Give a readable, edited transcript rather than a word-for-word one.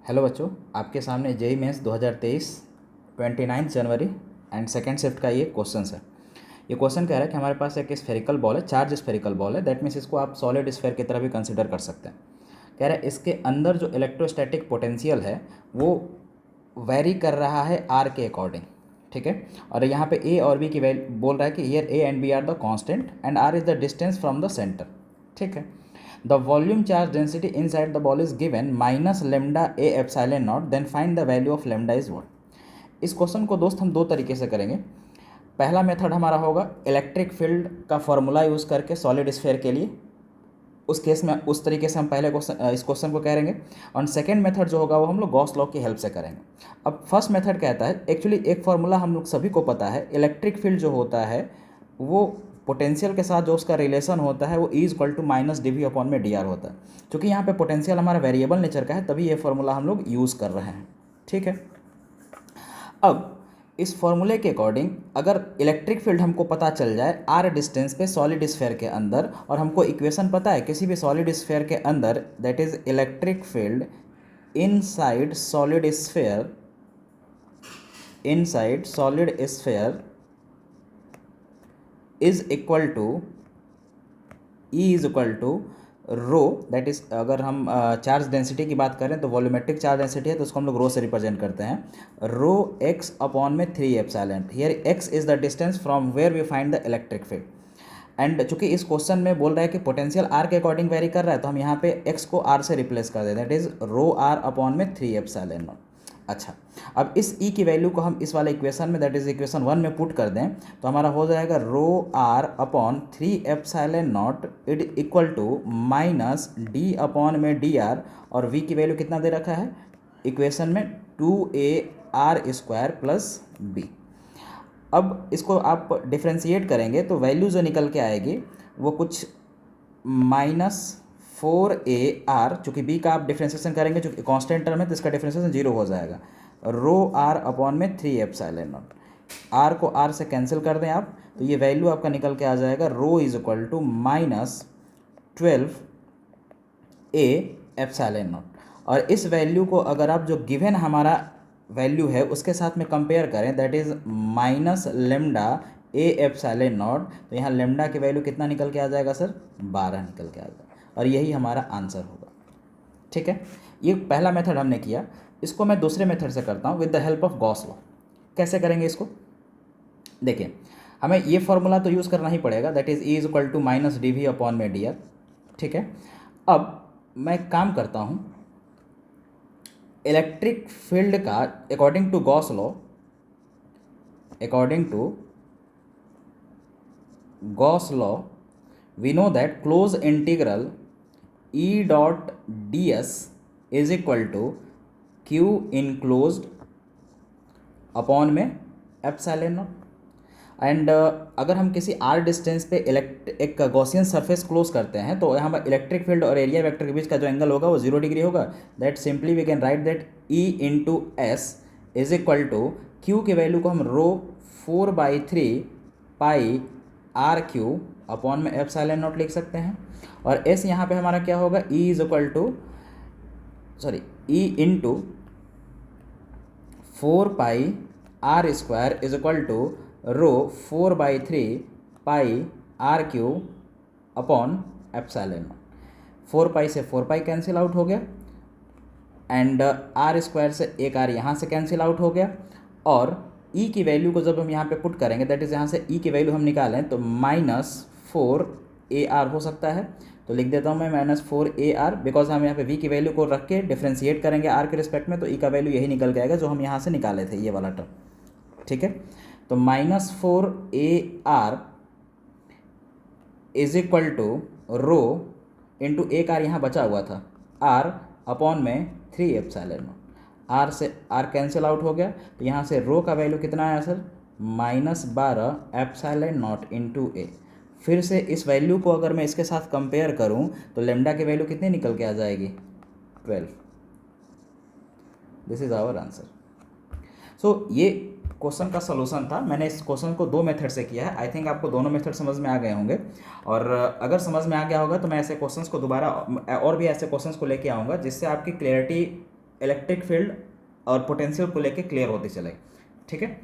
Hello बच्चों, आपके सामने जेई मेंस 2023 29 जनवरी एंड सेकेंड शिफ्ट का ये क्वेश्चन है। ये क्वेश्चन कह रहा है कि हमारे पास एक स्फेरिकल बॉल है, चार्ज स्फेरिकल बॉल है। दैट मीन्स इसको आप सॉलिड स्फेयर की तरह भी कंसिडर कर सकते हैं। कह रहा है इसके अंदर जो इलेक्ट्रोस्टैटिक पोटेंशियल है वो वेरी कर रहा है आर के अकॉर्डिंग। ठीक है, और यहाँ पे ए और बी की वैल्यू बोल रहा है कि here A and B are the constant and R is the distance from the centre. ठीक है, the volume charge density inside the ball is given minus lambda A epsilon naught, then find the value of lambda is what. इस question को दोस्त हम दो तरीके से करेंगे। पहला मेथड हमारा होगा इलेक्ट्रिक फील्ड का फॉर्मूला यूज़ करके सॉलिड स्फेयर के लिए। उस केस में उस तरीके से हम पहले क्वेश्चन इस क्वेश्चन को करेंगे, और सेकंड मेथड जो होगा वो हम लोग गॉस लॉ की हेल्प से करेंगे। अब फर्स्ट मेथड कहता है, एक्चुअली एक फार्मूला हम लोग सभी को पता है, इलेक्ट्रिक फील्ड जो होता है वो पोटेंशियल के साथ जो उसका रिलेशन होता है वो E equal to minus D V upon में डी आर होता है। क्योंकि यहाँ पे पोटेंशियल हमारा वेरिएबल नेचर का है, तभी ये फार्मूला हम लोग यूज़ कर रहे हैं। ठीक है, अब इस फॉर्मूले के अकॉर्डिंग अगर इलेक्ट्रिक फील्ड हमको पता चल जाए आर डिस्टेंस पे सॉलिड स्फेयर के अंदर, और हमको इक्वेशन पता है किसी भी सॉलिड स्फेयर के अंदर, that is electric field inside solid sphere, inside solid sphere is equal to E is equal to rho, that is अगर हम चार्ज डेंसिटी की बात करें तो वॉल्यूमेट्रिक चार्ज डेंसिटी है तो उसको हम लोग रो से रिप्रेजेंट करते हैं, रो एक्स अपॉन में 3 epsilon. Here X is the distance from where we find the electric field. And चूंकि इस क्वेश्चन में बोल रहा है कि पोटेंशियल आर के अकॉर्डिंग वेरी कर रहा है, तो हम यहाँ पे एक्स को आर से रिप्लेस कर देते हैं, that is rho R upon में 3 एप्सिलॉन नॉट। अच्छा, अब इस ई की वैल्यू को हम इस वाले इक्वेशन में, दैट इज इक्वेशन 1 में पुट कर दें तो हमारा हो जाएगा rho R upon 3 epsilon naught it equal to minus D upon में डी आर, और वी की वैल्यू कितना दे रखा है इक्वेशन में 2ar² प्लस बी। अब इसको आप डिफ्रेंशिएट करेंगे तो वैल्यू जो निकल के आएगी वो कुछ -4ar, चूँकि बी का आप डिफ्रेंशिएशन करेंगे, चूँकि कांस्टेंट टर्म है तो इसका डिफ्रेंशिएशन 0 हो जाएगा, रो आर अपॉन में 3 एप्सिलॉन नॉट। आर को आर से कैंसिल कर दें आप तो ये वैल्यू आपका निकल के आ जाएगा rho is equal to -12 A epsilon naught. और इस वैल्यू को अगर आप जो गिवन हमारा वैल्यू है उसके साथ में कंपेयर करें, that is minus lambda A epsilon not, तो यहाँ लेमडा की वैल्यू कितना निकल के आ जाएगा सर 12 निकल के आ जाएगा, और यही हमारा आंसर होगा। ठीक है, ये पहला मेथड हमने किया। इसको मैं दूसरे मेथड से करता हूँ with the help of Gauss law. कैसे करेंगे इसको देखिए, हमें ये फॉर्मूला तो यूज़ करना ही पड़ेगा, that is E is equal to minus D V upon में डी आर। ठीक है, अब मैं एक काम करता हूँ, इलेक्ट्रिक फील्ड का according to Gauss law, according to Gauss law we know that close integral E dot D S is equal to Q enclosed upon में एप्सिलॉन नॉट। एंड अगर हम किसी आर डिस्टेंस पे एक गॉसियन सरफेस क्लोज करते हैं तो यहाँ पर इलेक्ट्रिक फील्ड और एरिया वेक्टर के बीच का जो एंगल होगा वो 0 डिग्री होगा। That simply we can write that E into S is equal to Q की वैल्यू को हम rho 4/3 pi R Q upon में एप्सिलॉन नॉट लिख सकते हैं, और एस यहाँ पे हमारा क्या होगा E is equal to E into 4πr² is equal to rho 4/3 pi R Q upon epsilon naught. 4 से 4 कैंसिल आउट हो गया, एंड r² से एक r यहाँ से कैंसिल आउट हो गया, और e की वैल्यू को जब हम यहाँ पे पुट करेंगे, दैट इज़ यहाँ से e की वैल्यू हम निकालें तो -4ar हो सकता है। तो लिख देता हूँ मैं -4ar, बिकॉज हम यहाँ पे v की वैल्यू को रख के डिफ्रेंशिएट करेंगे r के रिस्पेक्ट में, तो e का वैल्यू यही निकल के आएगा जो हम यहाँ से निकाले थे, ये वाला टर्म। ठीक है, तो -4ar is equal to rho into एक आर यहाँ बचा हुआ था r अपॉन में 3 एप्सिलॉन नॉट। आर से आर कैंसिल आउट हो गया, तो यहाँ से रो का वैल्यू कितना आया सर -12 एप्सिलॉन नॉट इंटू ए। फिर से इस वैल्यू को अगर मैं इसके साथ कंपेयर करूँ तो लेमडा की वैल्यू कितनी निकल के आ जाएगी 12। This is our answer. सो ये क्वेश्चन का सलूशन था। मैंने इस क्वेश्चन को 2 मेथड से किया है। आई थिंक आपको दोनों मेथड समझ में आ गए होंगे, और अगर समझ में आ गया होगा तो मैं ऐसे क्वेश्चंस को दोबारा और भी ऐसे क्वेश्चंस को लेके आऊँगा जिससे आपकी क्लैरिटी इलेक्ट्रिक फील्ड और पोटेंशियल को लेके क्लियर होती चले, ठीक है।